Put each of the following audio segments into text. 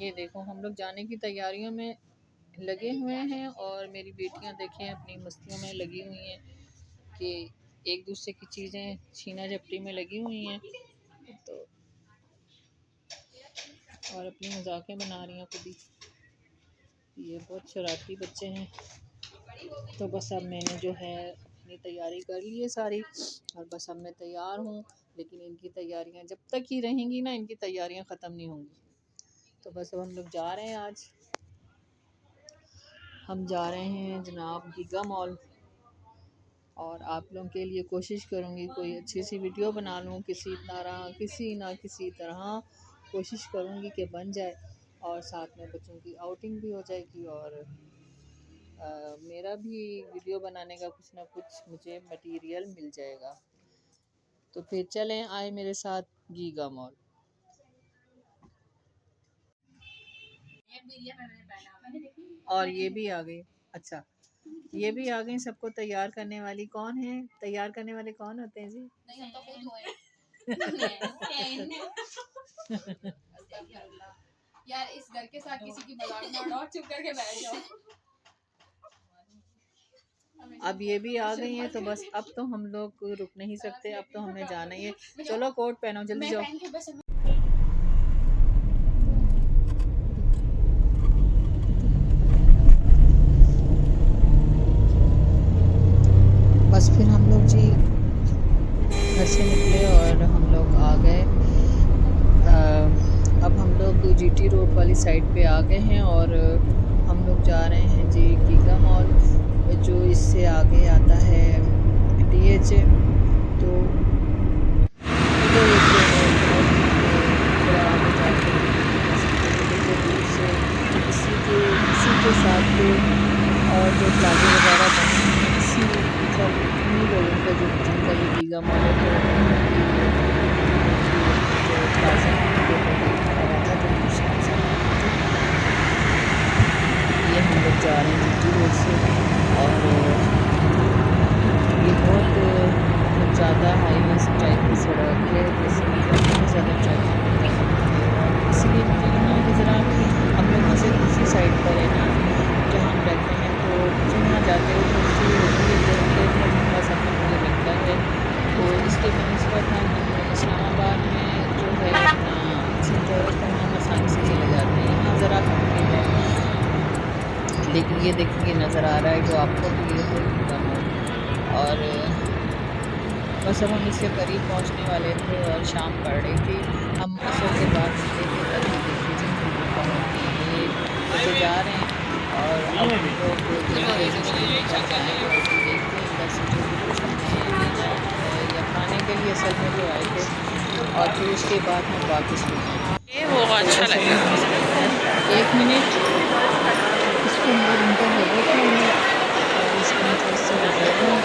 ये देखो हम लोग जाने की तैयारियों में लगे हुए हैं और मेरी बेटियां देखें अपनी मस्तियों में लगी हुई हैं कि एक दूसरे की चीज़ें छीना झपटी में लगी हुई हैं तो और अपनी मजाकें बना रही हैं खुद ही। ये बहुत शरारती बच्चे हैं। तो बस अब मैंने जो है अपनी तैयारी कर ली है सारी और बस अब मैं तैयार हूँ, लेकिन इनकी तैयारियाँ जब तक ही रहेंगी ना इनकी तैयारियाँ ख़त्म नहीं होंगी। तो बस अब हम लोग जा रहे हैं। आज हम जा रहे हैं जनाब गीगा मॉल और आप लोगों के लिए कोशिश करूँगी कोई अच्छी सी वीडियो बना लूँ, किसी ना किसी तरह कोशिश करूँगी कि बन जाए और साथ में बच्चों की आउटिंग भी हो जाएगी और मेरा भी वीडियो बनाने का कुछ ना कुछ मुझे मटेरियल मिल जाएगा। तो फिर चलें आए मेरे साथ गीगा मॉल। और ये भी आ गई। अच्छा ये भी आ गई। सबको तैयार करने वाली कौन है? तैयार करने वाले कौन होते हैं जी? नहीं, हम तो खुद यार इस घर के साथ किसी की मजाक ना उड़ाओ, चुप करके बैठ जाओ। अब ये भी आ गई हैं तो बस अब तो हम लोग रुक नहीं सकते, अब तो हमें जाना ही है। चलो कोट पहनो जल्दी जाओ। बस फिर हम लोग जी घर से निकले और हम लोग आ गए। अब हम लोग जीटी रोड वाली साइड पे आ गए हैं और हम लोग जा रहे हैं जी गीगा मॉल, जो इससे आगे आता है DH। तो इधर थोड़ा आगे जाके इसी के साथ पे और जो प्लाजे वगैरह बने हैं इसी मतलब इन्हीं लोगों का जो जिनका ये गीगा मॉल है जो प्लाजा था जो ये हम लोग जा रहे हैं जीटी रोड से और ये बहुत ज़्यादा हाईवे टाइप की सड़क है, जैसे बहुत ज़्यादा ट्रैफिक होता है, इसलिए मुझे यहाँ कि ज़रा हम लोग यहाँ से दूसरी साइड पर है ना जहाँ हम रहते हैं, तो मुझे वहाँ जाते हुए दूसरी होती है तो लंबा सफ़र मुझे लगता है। तो इसके बनस्पत हम इस्लामाबाद में जो है अपना सिंजौर पर हम आसानी से चले जाते हैं। यहाँ ज़रा मुश्किल है, लेकिन ये देखिए नज़र आ रहा है जो आपको भी ये है गीगा मॉल। और बस अब हम इसके करीब पहुंचने वाले थे और शाम पड़ रही थी। हम असर के बाद निकले थे तभी देखिए जिन ये बच्चे जा रहे हैं और अब हम लोग देखते हैं बस जो भी कुछ हमने लेना है या खाने के लिए असल में जो आए थे और फिर उसके बाद हम वापस लौटे। वो अच्छा लगा। 1 मिनट इसके अंदर उनका लगा था और इसके अंदर से लगा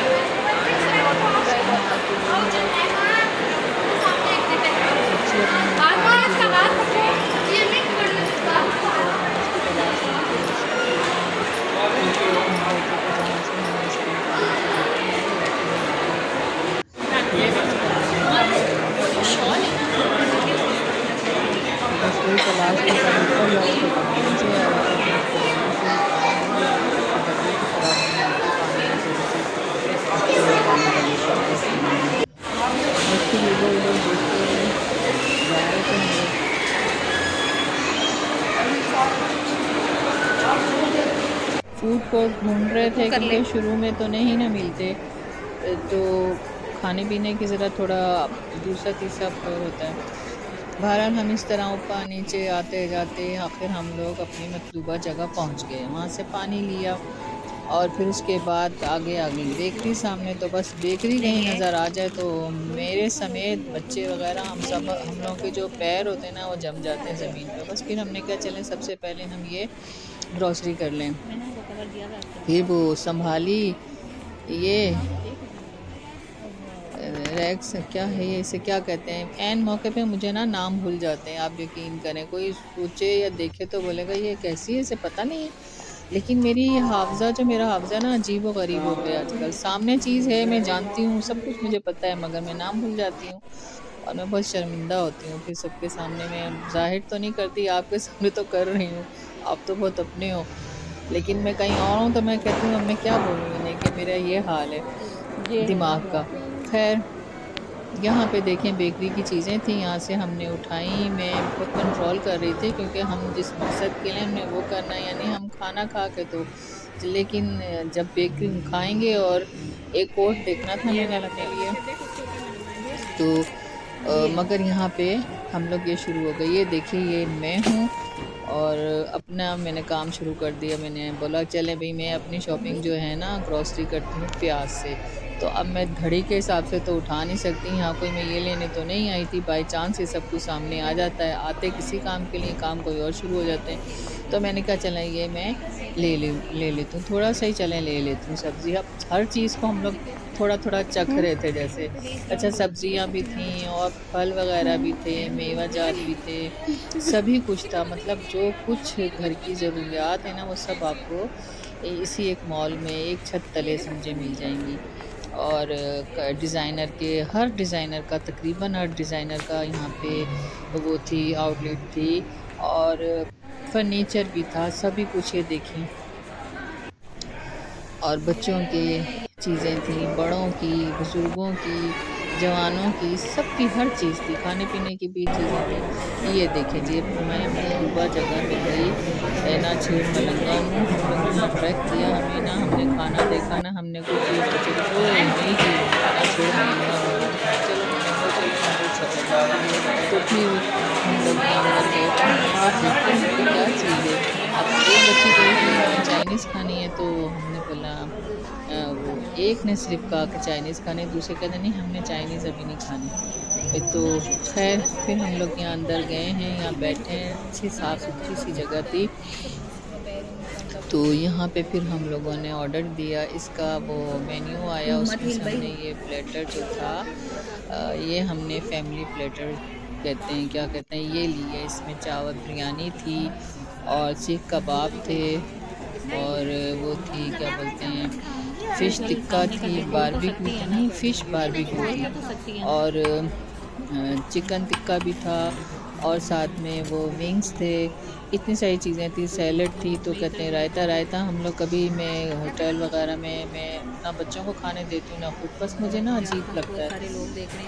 फूड कोर्ट ढूंढ रहे थे क्योंकि शुरू में तो नहीं ना मिलते, तो खाने पीने की ज़रा थोड़ा दूसरा तीसरा फ्लोर होता है। बहरहाल हम इस तरह ऊपर नीचे आते जाते आखिर हम लोग अपनी मतलूबा जगह पहुंच गए। वहाँ से पानी लिया और फिर उसके बाद आगे आ गई बेकरी सामने। तो बस बेकरी कहीं नज़र आ जाए तो मेरे समेत बच्चे वगैरह हम लोगों के जो पैर होते हैं ना वो जम जाते हैं ज़मीन पर। बस फिर हमने क्या चलें सबसे पहले हम ये ग्रॉसरी कर लें। फिर वो संभाली ये रैक्स क्या है ये, इसे क्या कहते हैं, एन मौके पे मुझे ना नाम भूल जाते हैं। आप यकीन करें कोई सोचे या देखे तो बोलेगा ये कैसी है, इसे पता नहीं है। लेकिन मेरा हाफ़्ज़ा ना अजीब व गरीब हो गया आजकल। सामने चीज़ है मैं जानती हूँ, सब कुछ मुझे पता है, मगर मैं नाम भूल जाती हूँ। और मैं बहुत शर्मिंदा होती हूँ फिर सबके सामने। मैं ज़ाहिर तो नहीं करती, आपके सामने तो कर रही हूँ, आप तो बहुत अपने हो, लेकिन मैं कहीं और हूँ तो मैं कहती हूँ अब मैं क्या बोलूँ इन्हें कि मेरा ये हाल है दिमाग का। खैर, यहाँ पे देखें बेकरी की चीज़ें थी, यहाँ से हमने उठाई। मैं बहुत कंट्रोल कर रही थी क्योंकि हम जिस मकसद के लिए हमने वो करना है, यानी हम खाना खा के तो, लेकिन जब बेकरी हम खाएंगे। और एक कोट देखना था मैंने अपने लिए, तो मगर यहाँ पे हम लोग ये शुरू हो गए। ये देखिए ये मैं हूँ और अपना मैंने काम शुरू कर दिया। मैंने बोला चले भाई मैं अपनी शॉपिंग जो है ना ग्रॉसरी करती हूँ प्याज से। तो अब मैं घड़ी के हिसाब से तो उठा नहीं सकती, यहाँ कोई मैं ये लेने तो नहीं आई थी। बाई चांस ये सब कुछ सामने आ जाता है, आते किसी काम के लिए काम कोई और शुरू हो जाते हैं। तो मैंने कहा चलें ये मैं ले लेती हूँ, थोड़ा सा ही चलें ले लेती हूँ सब्ज़ी। अब हर चीज़ को हम लोग थोड़ा थोड़ा चख रहे थे जैसे। अच्छा सब्जियां भी थी और फल वगैरह भी थे, मेवा जात भी थे, सभी कुछ था। मतलब जो कुछ घर की ज़रूरियात है ना वो सब आपको इसी एक मॉल में एक छत तले समझे मिल जाएंगी। और डिज़ाइनर के हर डिज़ाइनर का, तकरीबन हर डिज़ाइनर का यहाँ पे वो थी, आउटलेट थी। और फर्नीचर भी था, सभी कुछ ये देखें। और बच्चों के चीज़ें थी, बड़ों की, बुज़ुर्गों की, जवानों की, सबकी हर चीज़ थी, खाने पीने की भी चीज़ें थी। ये देखिए जी मैं महबूबा जगह मिल गई ना, छेड़ मलंगा हूँ। हम लोग यहाँ ट्रैक किया, हमें ना हमने खाना देखा ना हमने कुछ चीज़ सोची कोई नई चीज़ ना, छेड़ मलंगा हो। चलो मैंगो चलो तो फिर हम लोग अंदर गए देखते हैं कि क्या चीज़ है। अब एक बच्ची कही कि हमें चाइनीज़ खानी है, तो हमने बोला वो एक ने सिर्फ कहा कि चाइनीज़ खानी, दूसरे कहते नहीं हमने चाइनीज़ अभी नहीं खानी। तो खैर फिर हम लोग यहाँ अंदर गए हैं, यहाँ बैठे हैं, अच्छी साफ़ सुथरी सी जगह थी। तो यहाँ पे फिर हम लोगों ने ऑर्डर दिया, इसका वो मेन्यू आया, उसमें से हमने ये प्लेटर जो था ये हमने फैमिली प्लेटर कहते हैं, क्या कहते हैं, ये लिए। इसमें चावल बिरयानी थी और सीख कबाब थे और वो थी क्या बोलते हैं फ़िश टिक्का थी, बारबेक्यू नहीं फ़िश बारबेक्यू थी, और चिकन टिक्का भी था, और साथ में वो विंग्स थे। इतनी सारी चीज़ें थी, सैलड थी, तो कहते हैं रायता हम लोग कभी मैं होटल वगैरह में मैं ना बच्चों को खाने देती हूँ ना खुद, बस मुझे ना अजीब लगता है।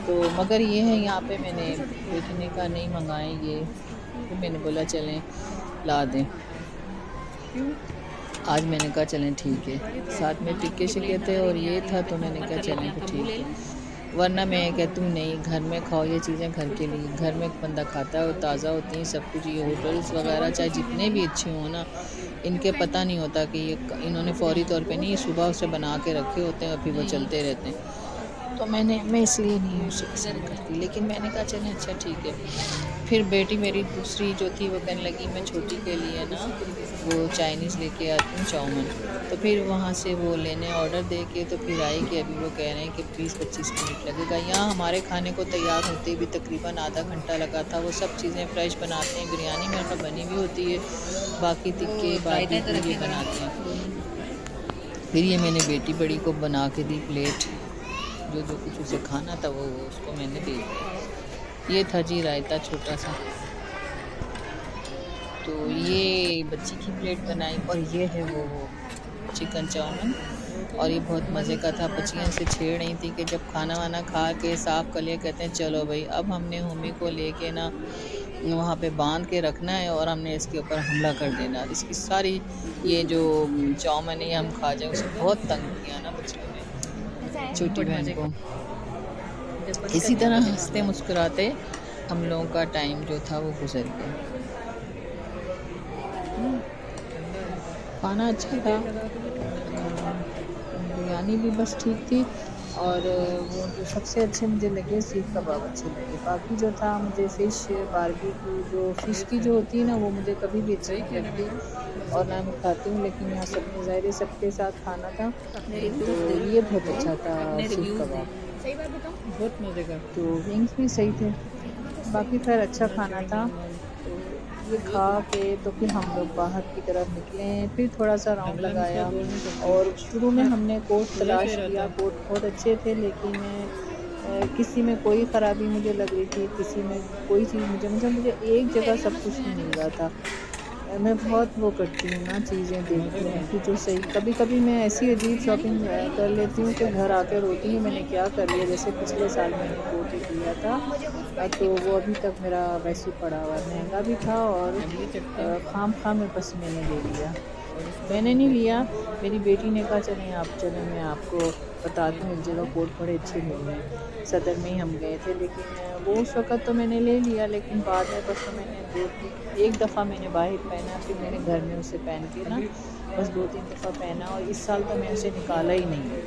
तो मगर ये है यहाँ पे मैंने बेटी ने कहा नहीं मंगाएं ये, तो मैंने बोला चलें ला दें। आज मैंने कहा चलें ठीक है, साथ में टिक्के शिक्के थे और ये था, तो मैंने कहा चलें तो ठीक है। वरना मैं कहती हूँ नहीं घर में खाओ, ये चीज़ें घर के लिए, घर में बंदा खाता है और ताज़ा होती हैं सब कुछ। ये होटल्स वगैरह चाहे जितने भी अच्छे हों ना, इनके पता नहीं होता कि ये इन्होंने फ़ौरी तौर पे नहीं सुबह से बना के रखे होते हैं और फिर वो चलते रहते हैं। तो मैं इसलिए नहीं उसे पसंद करती, लेकिन मैंने कहा चलें अच्छा ठीक है। फिर बेटी मेरी दूसरी जो थी वो कहने लगी मैं छोटी के लिए ना वो चाइनीज़ लेके आती हूँ चाउमीन। तो फिर वहाँ से वो लेने ऑर्डर दे के तो फिर आई कि अभी वो कह रहे हैं कि 20-25 मिनट लगेगा। यहाँ हमारे खाने को तैयार होते भी तकरीबन आधा घंटा लगा था। वो सब चीज़ें फ्रेश बनाते हैं, बिरयानी मेरे पास बनी हुई होती है, बाकी टिक्के बारबेक्यू ये बनाते हैं। फिर ये मैंने बेटी बड़ी को बना के दी प्लेट, जो कुछ उसे खाना था वो उसको मैंने दे दिया। ये था जी रायता छोटा सा। तो ये बच्ची की प्लेट बनाई और ये है वो चिकन चाउमीन, और ये बहुत मज़े का था। बच्चियाँ से छेड़ रही थी कि जब खाना वाना खा के साफ़ कर लिया, कहते हैं चलो भाई अब हमने होमी को लेके ना वहाँ पे बांध के रखना है और हमने इसके ऊपर हमला कर देना। इसकी सारी ये जो चाउमीन है हम खा जाए। उसे बहुत तंग किया ना बच्चियों ने, छोटी बहन को। इसी तरह हंसते मुस्कुराते हम लोगों का टाइम जो था वो गुजर गया। खाना अच्छा था, बिरयानी भी बस ठीक थी, और वो जो सबसे अच्छे मुझे लगे सीख कबाब अच्छे लगे। बाकी जो था मुझे फ़िश बारबेक्यू जो फ़िश की जो होती है ना वो मुझे कभी भी अच्छी नहीं लगती और ना मैं खाती हूँ, लेकिन यहाँ सबने ज़ाहिर सबके साथ खाना था तो ये बहुत अच्छा था सीख कबाब, बहुत मज़े का। तो विंग्स भी सही थे, बाकी खैर अच्छा खाना था। ये खा के तो फिर हम लोग बाहर की तरफ निकले, फिर थोड़ा सा राउंड लगाया। और शुरू में हमने कोट तलाश किया, कोट बहुत अच्छे थे, लेकिन किसी में कोई ख़राबी मुझे लग रही थी, किसी में कोई चीज़ मुझे एक जगह सब कुछ नहीं मिल रहा था। मैं बहुत वो करती हूँ ना, चीज़ें देखती हूँ कि जो सही, कभी-कभी मैं ऐसी अजीब शॉपिंग कर लेती हूँ कि घर आके रोती हूँ मैंने क्या कर लिया। जैसे पिछले साल मैंने कोट एक लिया था, तो वो अभी तक मेरा वैसे ही पड़ा हुआ है। महँगा भी था और खाम-खा में बस मैंने ले लिया। मैंने नहीं लिया, मेरी बेटी ने कहा चलें मैं आपको बताती हूँ एक जगह कोट बड़े अच्छे मिल रहे हैं। सदर में ही हम गए थे, लेकिन वो उस वक़्त तो मैंने ले लिया, लेकिन बाद में बस तो मैंने 2-3 एक दफ़ा मैंने बाहर पहना, फिर मैंने घर में उसे पहन के ना बस 2-3 दफ़ा पहना और इस साल तो मैं उसे निकाला ही नहीं है।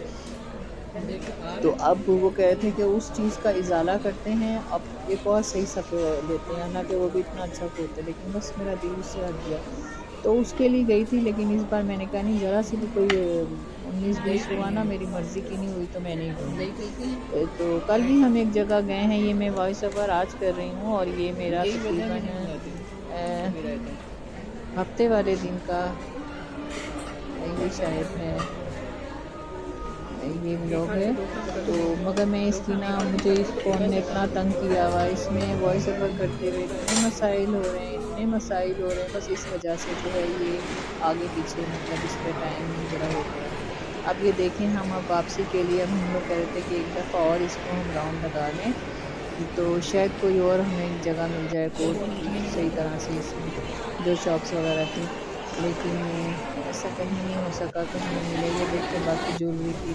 तो अब वो कह रहे थे कि उस चीज़ का इज़ाला करते हैं, अब एक और सही सा लेते हैं, हालाँकि वो भी इतना अच्छा कोट है, लेकिन बस मेरा दिल उससे हट गया। तो उसके लिए गई थी, लेकिन इस बार मैंने कहा नहीं, ज़रा सी भी कोई 19-20 हुआ ना, मेरी मर्ज़ी की नहीं हुई तो मैं नहीं लूँगी। तो कल भी हम एक जगह गए हैं, ये मैं वॉइस ओवर आज कर रही हूँ और ये मेरा तकरीबन हफ्ते वाले दिन का ये शायद है, ये व्लॉग है। तो मगर मैं इसकी ना, मुझे इस फ़ोन ने इतना तंग किया हुआ, इसमें वॉइस ओवर करते हुए इतने मसाइल हो रहे हैं, बस इस वजह से जो है ये आगे पीछे, मतलब इस पर टाइम बड़ा हो गया। अब ये देखें, हम अब वापसी के लिए, अब हम लोग कह रहे थे कि एक दफ़ा और इसको हम राउंड लगा लें, तो शायद कोई और हमें जगह मिल जाए कोट सही तरह से, इसमें जो शॉप्स वगैरह थी, लेकिन ऐसा कहीं नहीं हो सका, कहीं नहीं मिले। ये देखते बाकी ज्वेलरी की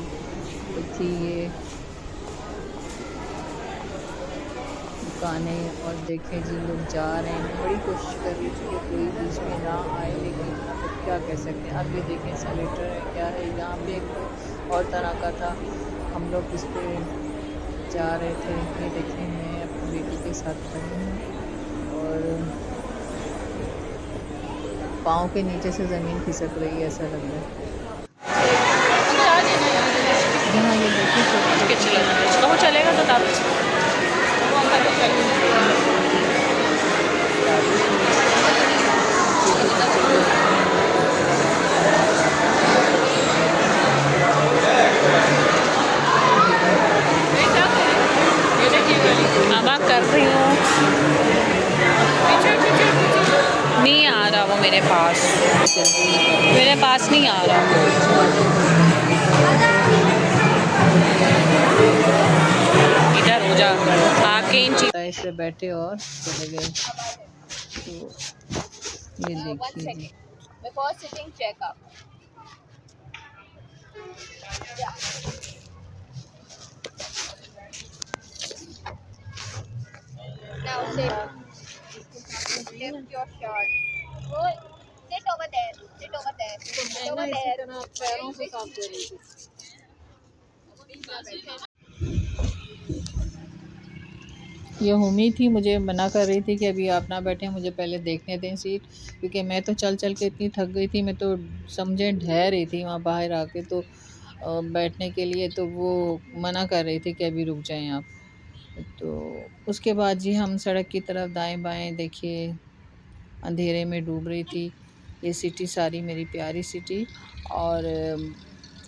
थी ये दुकानें, और देखें जी लोग जा रहे हैं। बड़ी कोशिश कर रही थी कि कोई बीच में ना आए, लेकिन अब क्या कह सकते हैं। अब ये देखें सलेटर है, क्या है, यहाँ पे एक और तरह का था, हम लोग इस पे जा रहे थे। ये देखें, मैं अपनी बेटी के साथ खड़ी हूँ और पाँव के नीचे से ज़मीन खिसक रही है, ऐसा लग रहा है। यहाँ ये देखिए, वो चलेगा तो कर रही हूँ, नहीं आ रहा वो मेरे पास नहीं आ रहा। इधर हो जा, आके इन इस पे बैठे और चले गए। तो ये देखिए जी, Now lift your shirt. Sit over there. Sit over there. Sit over there. पैरों से काम कर रही थी। ये उम्मीद थी, मुझे मना कर रही थी कि अभी आप ना बैठें, मुझे पहले देखने दें सीट, क्योंकि मैं तो चल चल के इतनी थक गई थी, मैं तो समझें ढह रही थी वहाँ बाहर आके, तो बैठने के लिए, तो वो मना कर रही थी कि अभी रुक जाएं आप। तो उसके बाद जी हम सड़क की तरफ दाएं बाएं देखिए, अंधेरे में डूब रही थी ये सिटी सारी, मेरी प्यारी सिटी। और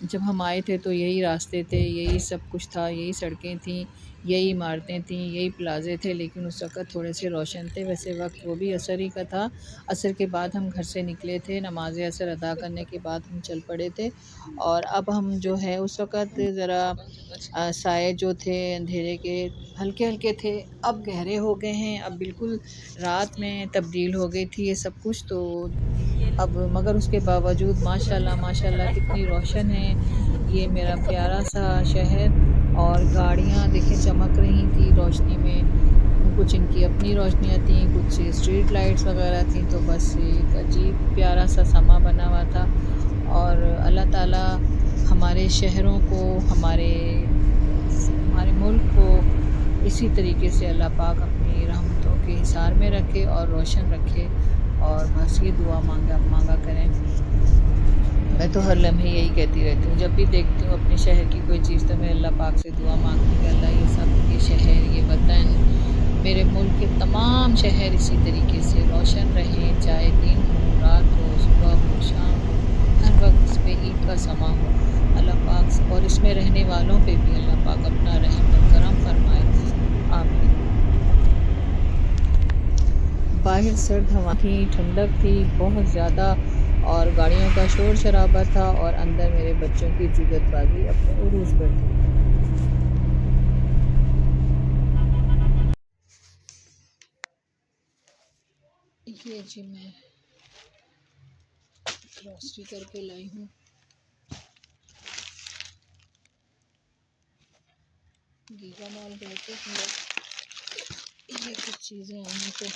जब हम आए थे तो यही रास्ते थे, यही सब कुछ था, यही सड़कें थीं, यही इमारतें थीं, यही प्लाज़े थे, लेकिन उस वक़्त थोड़े से रोशन थे। वैसे वक्त वो भी असर ही का था। असर के बाद हम घर से निकले थे, नमाज़ असर अदा करने के बाद हम चल पड़े थे। और अब हम जो है, उस वक़्त ज़रा साए जो थे अंधेरे के हल्के हल्के थे, अब गहरे हो गए हैं, अब बिल्कुल रात में तब्दील हो गई थी ये सब कुछ। तो अब मगर उसके बावजूद माशाल्लाह माशाल्लाह कितनी रोशन है ये मेरा प्यारा सा शहर। और गाड़ियाँ देखें चमक रही थी रोशनी में, कुछ इनकी अपनी रोशनियाँ थीं, कुछ स्ट्रीट लाइट्स वगैरह थीं। तो बस एक अजीब प्यारा सा समा बना हुआ था। और अल्लाह ताला हमारे शहरों को, हमारे मुल्क को इसी तरीके से अल्लाह पाक अपनी रहमतों के हिसार में रखे और रोशन रखे। और बस ये दुआ मांगा करें। मैं तो हर लम्हे यही कहती रहती हूँ, जब भी देखती हूँ अपने शहर की कोई चीज़, तो मैं अल्लाह पाक से दुआ मांगती हूँ कि अल्लाह ये सब, ये शहर, ये वतन, मेरे मुल्क के तमाम शहर इसी तरीके से रोशन रहें, चाहे दिन हो, रात हो, सुबह हो, शाम हो, हर वक्त इस पर ईद का समा हो। अल्लाह पाक और इसमें रहने वालों पे भी अल्लाह पाक अपना रहम और करम फरमा बाहर सर्द हवा थी, ठंडक थी बहुत ज़्यादा और गाड़ियों का शोर शराबा था और अंदर मेरे बच्चों की जुगतबाजी अपने उरूज पर थी। ये जी मैं ग्रॉसरी करके लाई हूँ। गीगा मॉल गए थे हम लोग। ये कुछ चीज़ें आई हैं तो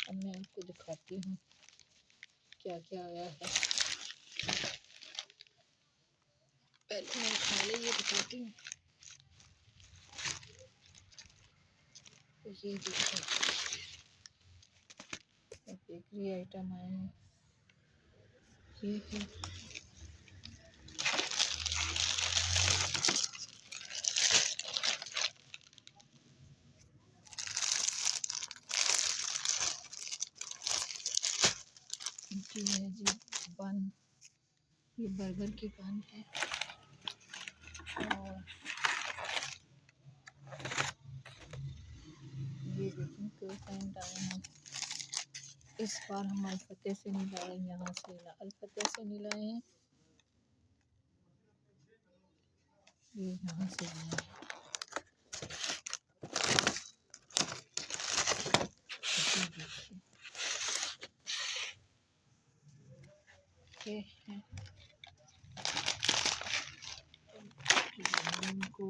अब मैं आपको दिखाती हूँ क्या क्या आया है। पहले मैं खा ले ये दिखाती हूँ। ये देखो बेकरी आइटम आए हैं। ये है जी बन, ये बर्गर की बन है और ये देखिए क्रोसेंट आए हैं। इस बार हम अल्फते से नहीं लाए, यहाँ से अल्फते से नहीं लाए हैं, ये यहाँ से लाए हैं। ये है इनको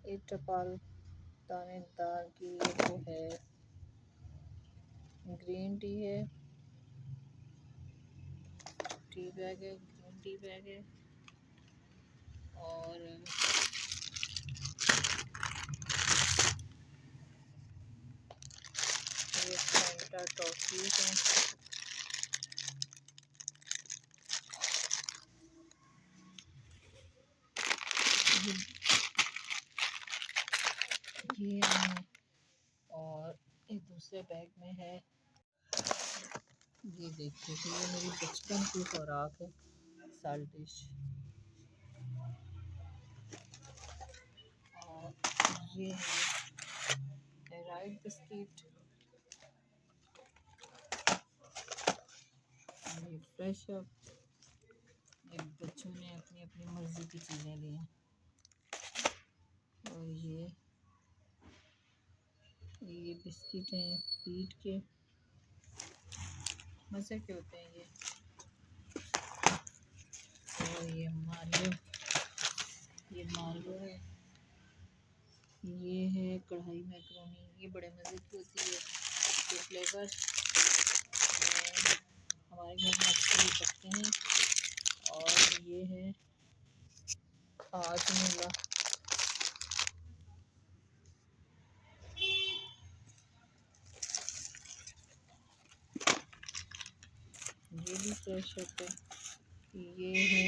एक टपाल दानेदार की वो है, ग्रीन टी है, टी बैग है, ग्रीन टी बैग है और ये फैंटा टॉफीज हैं। ये है और एक दूसरे बैग में है। ये देखिए ये मेरी बचपन की खुराक है, साल्टिश। और ये है राइट बिस्किट, ये फ्रेश अप। ये बच्चों ने अपनी अपनी मर्जी की चीज़ें ली हैं। और ये बिस्किट हैं पीट के, मज़े के होते हैं ये। और ये मार्लो है। ये है कढ़ाई मैक्रोनी, ये बड़े मज़े की होती है। ये फ्लेवर हमारे घर में अच्छे पकते हैं। और ये है हाजमोला, ये भी फ्रेश होता है। ये है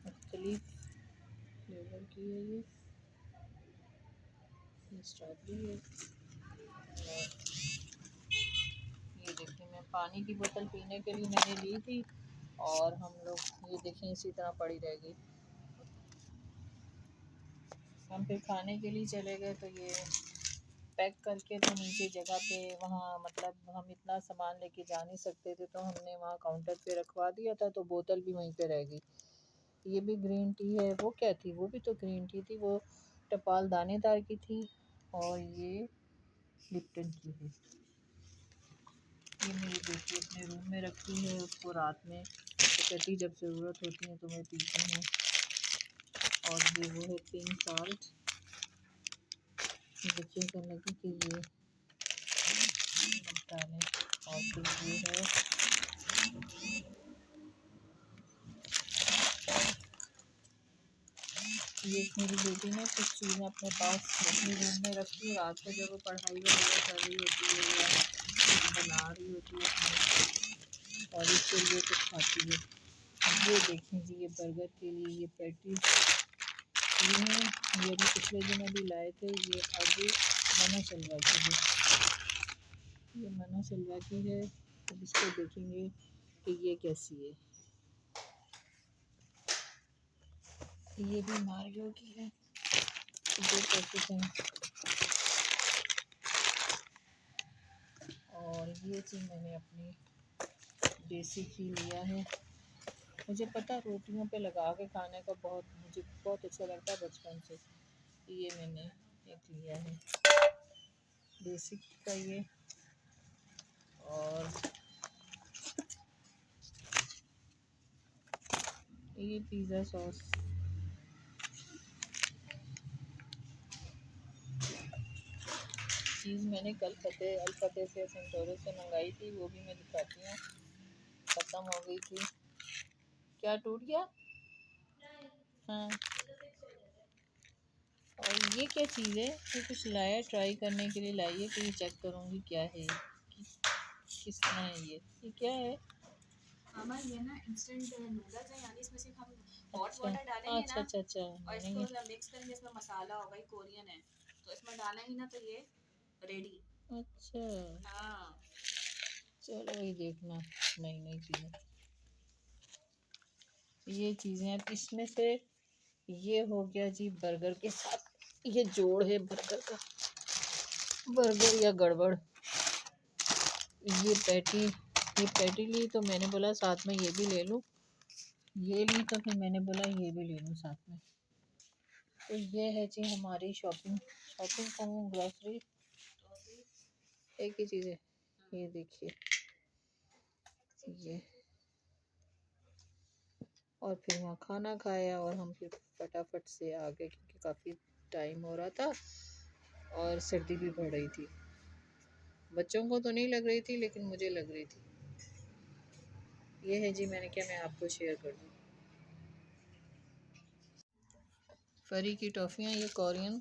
मुख्तलिफ फ्लेवर की है, ये स्ट्रॉबेरी है। और ये देखिए मैं पानी की बोतल पीने के लिए मैंने ली थी और हम लोग ये देखें इसी तरह पड़ी रह गई। हम फिर खाने के लिए चले गए तो ये पैक करके तो नीचे जगह पे वहाँ मतलब हम इतना सामान लेके जा नहीं सकते थे, तो हमने वहाँ काउंटर पे रखवा दिया था, तो बोतल भी वहीं पे रह गई। ये भी ग्रीन टी है। वो क्या थी, वो भी तो ग्रीन टी थी, वो टपाल दानेदार की थी। और ये लिप्टन की है। ये मेरी बेटी अपने रूम में रखी है, उसको रात में तो कहती जब ज़रूरत होती है तो मैं पीती हूँ। और ये वो है पिंक साल्ट, बच्चे को लगे कि ये डालें। और फिर ये है ये मेरी बेटी ने कुछ चीज़ें अपने पास अपने रूम में रखी, रात को जब वो पढ़ाई वगैरह कर रही होती है या कुछ बना रही होती है और इसके लिए कुछ खाती है। ये देखें जी, ये बर्गर के लिए ये पैटीज ये हैं, ये भी पिछले दिन अभी लाए थे। ये आगे मना सलवा की है, ये मना सलवा की है। अब इसको देखेंगे कि ये कैसी है। ये भी मारियो की है, दो पैकेट हैं। और ये चीज़ मैंने अपनी देसी घी लिया है। मुझे पता रोटियों पे लगा के खाने का मुझे बहुत अच्छा लगता है बचपन से। ये मैंने एक लिया है देसी घी का ये। और ये पिज़्ज़ा सॉस, चीज़ मैंने कल अल फतेह से सेंटोरो से मंगाई थी, वो भी मैं दिखाती हूँ। ख़त्म हो गई थी। क्या टूट गया? हाँ। और ये क्या चीज़ है? ये कुछ लाया ट्राई करने के लिए लाई है कि ये चेक करूँगी क्या है, किस तरह है ये क्या है? मामा ये ना इंस्टेंट नूडल्स हैं, यानी इसमें सिर्फ हम हॉट अच्छा वाटर डालेंगे अच्छा ना अच्छा अच्छा, और मैंने इसको ये मतलब मिक्स करेंगे। इसमें मसाला होगा, ये कोरियन है तो इसमें डालेंगे ना तो ये रेडी। अच्छा हाँ चलो ये देखना नई नई चीज़ें, ये चीज़ें। अब इसमें से ये हो गया जी बर्गर के साथ, ये जोड़ है बर्गर का, बर्गर या गड़बड़। ये पैटी ली तो मैंने बोला साथ में ये भी ले लूँ, ये ली तो फिर मैंने बोला ये भी ले लूँ साथ में। तो ये है जी हमारी शॉपिंग कहूँ ग्रॉसरी, एक ही चीज़ है। ये देखिए ये, और फिर वहाँ खाना खाया और हम फिर फटाफट से आ गए क्योंकि काफ़ी टाइम हो रहा था और सर्दी भी बढ़ रही थी। बच्चों को तो नहीं लग रही थी लेकिन मुझे लग रही थी। ये है जी, मैंने क्या मैं आपको शेयर कर दूँ। फरी की टॉफ़ियाँ, ये कोरियन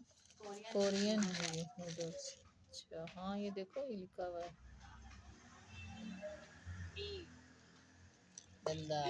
है ये नूडल्स। अच्छा हाँ, ये देखो ये लिखा हुआ है गंदा।